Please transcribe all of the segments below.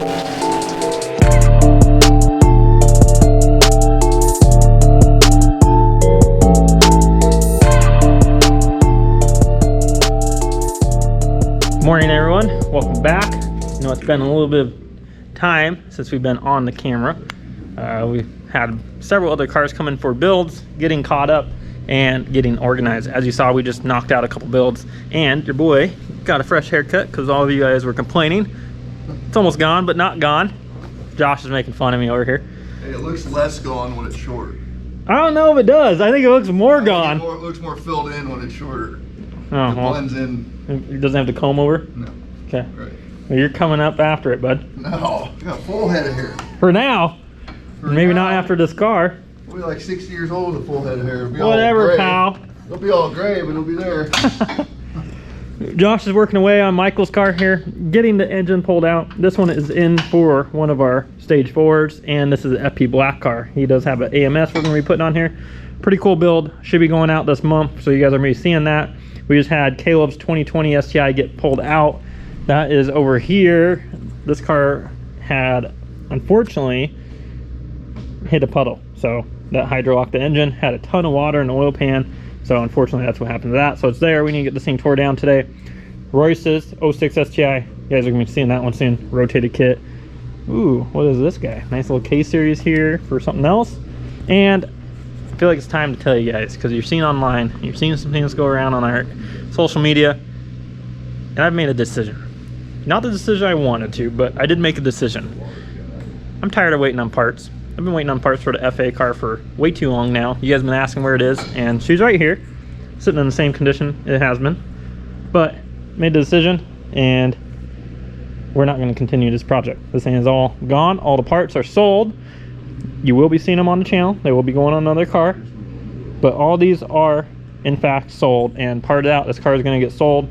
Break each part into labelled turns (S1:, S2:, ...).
S1: Morning everyone, welcome back. I know it's been a little bit of time since we've been on the camera. We've had several other cars come in for builds, getting caught up and getting organized. As you saw, we just knocked out a couple builds and your boy got a fresh haircut because all of you guys were complaining. It's almost gone, but not gone. Josh is making fun of me over here.
S2: Hey, it looks less gone when it's short.
S1: I don't know if it does. I think it looks more gone.
S2: It looks more filled in when it's shorter.
S1: Oh,
S2: it blends in.
S1: It doesn't have the comb over?
S2: No.
S1: Okay.
S2: Right.
S1: Well, you're coming up after it, bud.
S2: No, you got a full head of hair.
S1: For now.
S2: For
S1: maybe
S2: now,
S1: not after this car.
S2: We'll be like 60 years old with a full head of hair. It'll be
S1: whatever,
S2: all gray.
S1: pal.
S2: It'll be all gray, but it'll be there.
S1: Josh is working away on Michael's car here, getting the engine pulled out. This one is in for one of our stage 4s, and this is an FP black car. He does have an AMS we're going to be putting on here. Pretty cool build. Should be going out this month, so you guys are going to be seeing that. We just had Caleb's 2020 STI get pulled out. That is over here. This car had, unfortunately, hit a puddle. So that hydrolocked the engine, had a ton of water in the oil pan. So unfortunately, that's what happened to that. So it's there. We need to get this thing tore down today. Royce's 06 STI. You guys are going to be seeing that one soon. Rotated kit. Ooh, what is this guy? Nice little K-series here for something else. And I feel like it's time to tell you guys, because you're seeing online, you're seeing some things go around on our social media, and I've made a decision. Not the decision I wanted to, but I did make a decision. I'm tired of waiting on parts. I've been waiting on parts for the FA car for way too long now. You guys have been asking where it is, and she's right here, sitting in the same condition it has been. But made the decision, and we're not going to continue this project. This thing is all gone. All the parts are sold. You will be seeing them on the channel. They will be going on another car, but all these are in fact sold, and part of that, this car is going to get sold.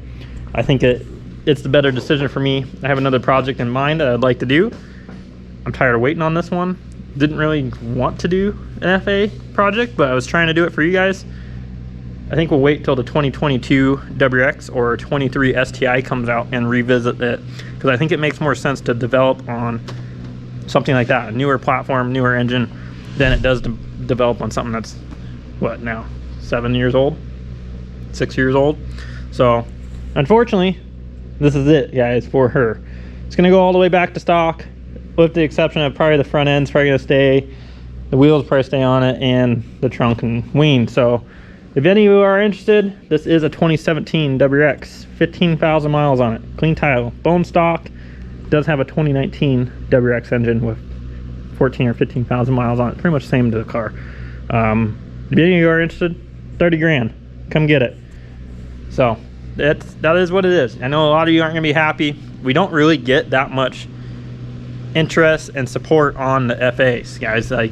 S1: I think it's the better decision for me. I have another project in mind that I'd like to do. I'm tired of waiting on this one. Didn't really want to do an FA project, but I was trying to do it for you guys. I think we'll wait till the 2022 WRX or 23 STI comes out and revisit it, because I think it makes more sense to develop on something like that, a newer platform, newer engine, than it does to develop on something that's, what now, 7 years old, 6 years old. So unfortunately, this is it, guys, for her. It's gonna go all the way back to stock, with the exception of probably the front end's probably gonna stay, the wheels probably stay on it, and the trunk and wing. So if any of you are interested, this is a 2017 WRX, 15,000 miles on it, clean title, bone stock. Does have a 2019 WRX engine with 14 or 15,000 miles on it, pretty much the same to the car. If any of you are interested, 30 grand, come get it. So that is what it is. I know a lot of you aren't gonna be happy. We don't really get that much interest and support on the FAs, guys. Like,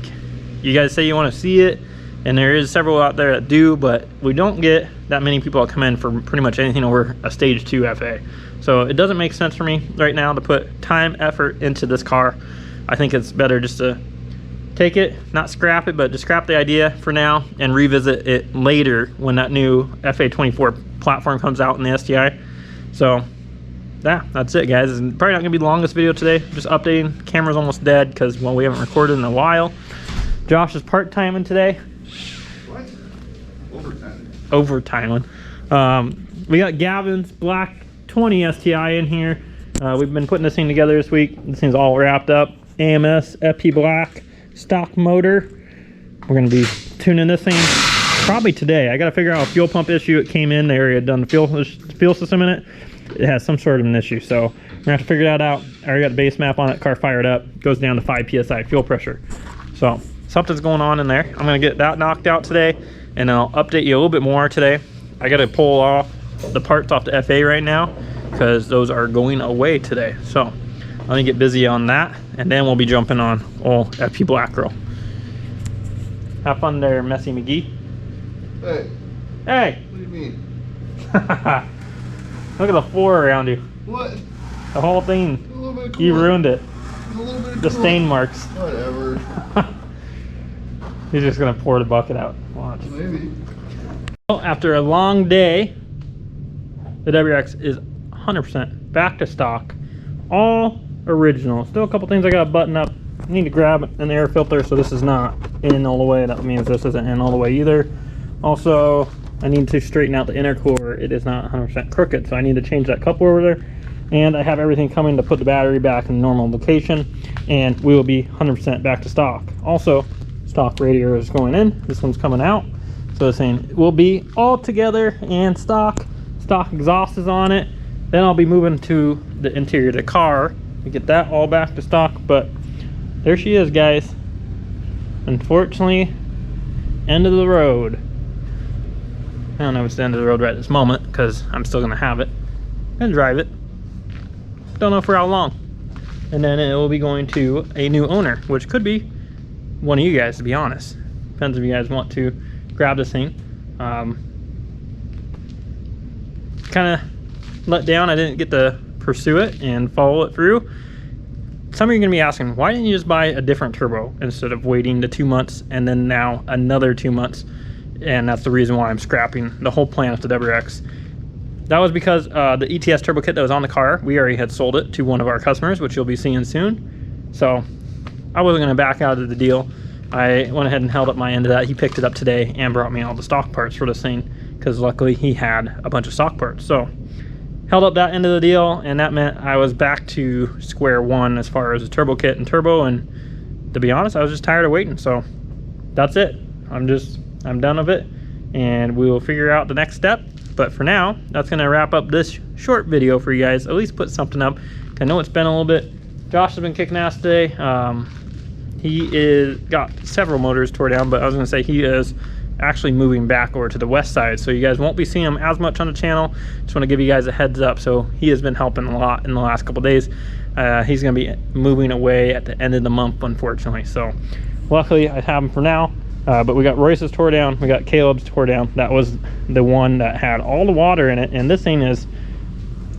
S1: you guys say you want to see it, and there is several out there that do, but we don't get that many people that come in for pretty much anything over a stage 2 FA. So it doesn't make sense for me right now to put time, effort into this car. I think it's better just to take it, not scrap it, but just scrap the idea for now and revisit it later when that new FA24 platform comes out in the STI. So yeah, that's it, guys. It's probably not gonna be the longest video today. Just updating. Camera's almost dead because, well, we haven't recorded in a while. Josh is part-timing today.
S2: What?
S1: Overtiming. We got Gavin's black 20 STI in here. We've been putting this thing together this week. This thing's all wrapped up. AMS, FP black, stock motor. We're gonna be tuning this thing probably today. I gotta figure out a fuel pump issue. It came in, they already had done the fuel system in it. It has some sort of an issue, so we're gonna have to figure that out. I already got the base map on it, car fired up, goes down to 5 PSI fuel pressure. So something's going on in there. I'm gonna get that knocked out today, and I'll update you a little bit more today. I gotta pull off the parts off the FA right now because those are going away today. So let me get busy on that, and then we'll be jumping on old FP Black Girl. Have fun there, Messy McGee.
S2: Hey.
S1: Hey.
S2: What do you mean?
S1: Look at the floor around you.
S2: What?
S1: The whole thing.
S2: A little bit of
S1: You
S2: coolant.
S1: ruined it.
S2: A little bit of
S1: The
S2: coolant.
S1: stain marks.
S2: Whatever.
S1: He's just gonna pour the bucket out. Watch.
S2: Maybe.
S1: Well, after a long day, the WRX is 100% back to stock. All original. Still a couple things I got to button up. I need to grab an air filter, so this is not in all the way. That means this isn't in all the way either. Also, I need to straighten out the intercooler. It is not 100% crooked, so I need to change that coupler over there. And I have everything coming to put the battery back in normal location, and we will be 100% back to stock. Also, stock radiator is going in. This one's coming out. So it's saying it will be all together and stock exhaust is on it. Then I'll be moving to the interior of the car to get that all back to stock. But there she is, guys. Unfortunately, end of the road. I don't know if it's the end of the road right this moment, because I'm still gonna have it and drive it. Don't know for how long. And then it will be going to a new owner, which could be one of you guys, to be honest. Depends if you guys want to grab this thing. Kind of let down. I didn't get to pursue it and follow it through. Some of you are going to be asking, why didn't you just buy a different turbo instead of waiting the 2 months and then now another 2 months? And that's the reason why I'm scrapping the whole plan of the WRX. That was because the ETS turbo kit that was on the car, we already had sold it to one of our customers, which you'll be seeing soon. So I wasn't going to back out of the deal. I went ahead and held up my end of that. He picked it up today and brought me all the stock parts for this thing, because luckily he had a bunch of stock parts. So held up that end of the deal, and that meant I was back to square one as far as the turbo kit and turbo. And to be honest, I was just tired of waiting. So that's it. I'm done with it, and we will figure out the next step. But for now, that's going to wrap up this short video for you guys. At least put something up. I know it's been a little bit. Josh has been kicking ass today. He got several motors tore down, but I was going to say he is actually moving back over to the west side, so you guys won't be seeing him as much on the channel. Just want to give you guys a heads up. So he has been helping a lot in the last couple days. He's going to be moving away at the end of the month, unfortunately. So luckily I have him for now. But we got Royce's tore down, we got Caleb's tore down. That was the one that had all the water in it, and this thing is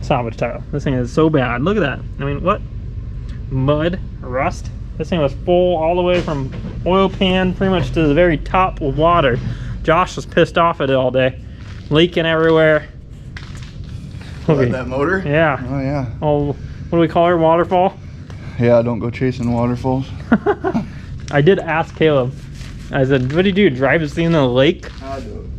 S1: salvage title. This thing is so bad. Look at that. I mean, what? Mud, rust. This thing was full all the way from oil pan pretty much to the very top with water. Josh was pissed off at it all day. Leaking everywhere.
S2: What, that motor?
S1: Yeah.
S2: Oh, yeah.
S1: Oh, what do we call her? Waterfall?
S2: Yeah, don't go chasing waterfalls.
S1: I did ask Caleb. I said, what do you do? Drive this thing in the lake?
S2: I do.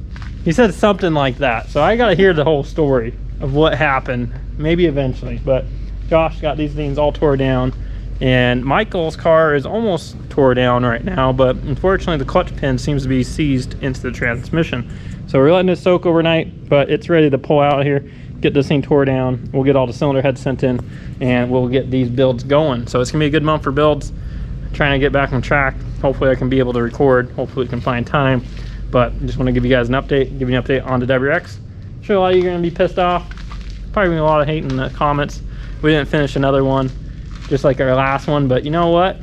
S1: He said something like that. So I got to hear the whole story of what happened. Maybe eventually. But Josh got these things all tore down. And Michael's car is almost tore down right now. But unfortunately, the clutch pin seems to be seized into the transmission. So we're letting it soak overnight. But it's ready to pull out here. Get this thing tore down. We'll get all the cylinder heads sent in. And we'll get these builds going. So it's going to be a good month for builds. Trying to get back on track. Hopefully I can be able to record. Hopefully we can find time. But I just want to give you guys an update. Give you an update on the WRX. I'm sure a lot of you are going to be pissed off. Probably going to be a lot of hate in the comments. We didn't finish another one just like our last one. But you know what?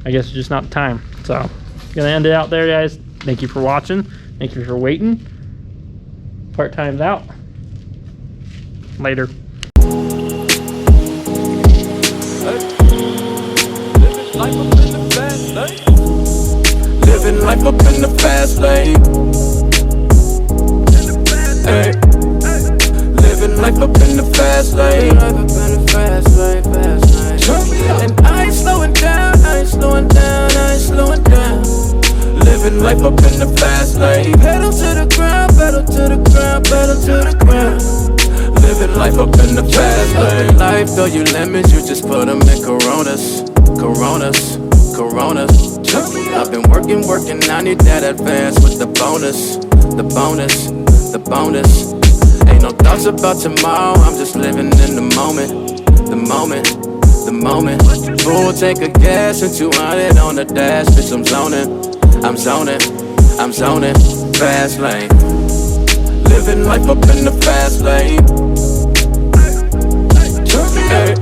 S1: I guess it's just not the time. So I'm going to end it out there, guys. Thank you for watching. Thank you for waiting. Part-time's out. Later.
S3: Living life up in the fast lane. Hey. Living life up in the fast lane. And I ain't slowing down, I ain't slowing down, I ain't slowing down. Living life up in the fast lane. Pedal to the ground, pedal to the ground, pedal to the ground. Living life up in the fast lane. Life, though you lemons, you just put them in Coronas. Coronas, Coronas. I've been working, I need that advance with the bonus, the bonus, the bonus. Ain't no thoughts about tomorrow, I'm just living in the moment, the moment, the moment. Full tank of gas and 200 on the dash, bitch, I'm zoning, I'm zoning, I'm zoning. Fast lane, living life up in the fast lane. Hey.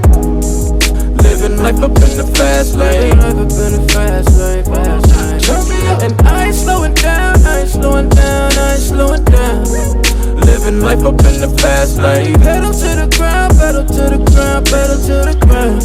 S3: Living life up in the fast lane. And I ain't slowing down, I ain't slowing down, I ain't slowing down. Living life up in the fast lane. Pedal to the ground, pedal to the ground, pedal to the ground.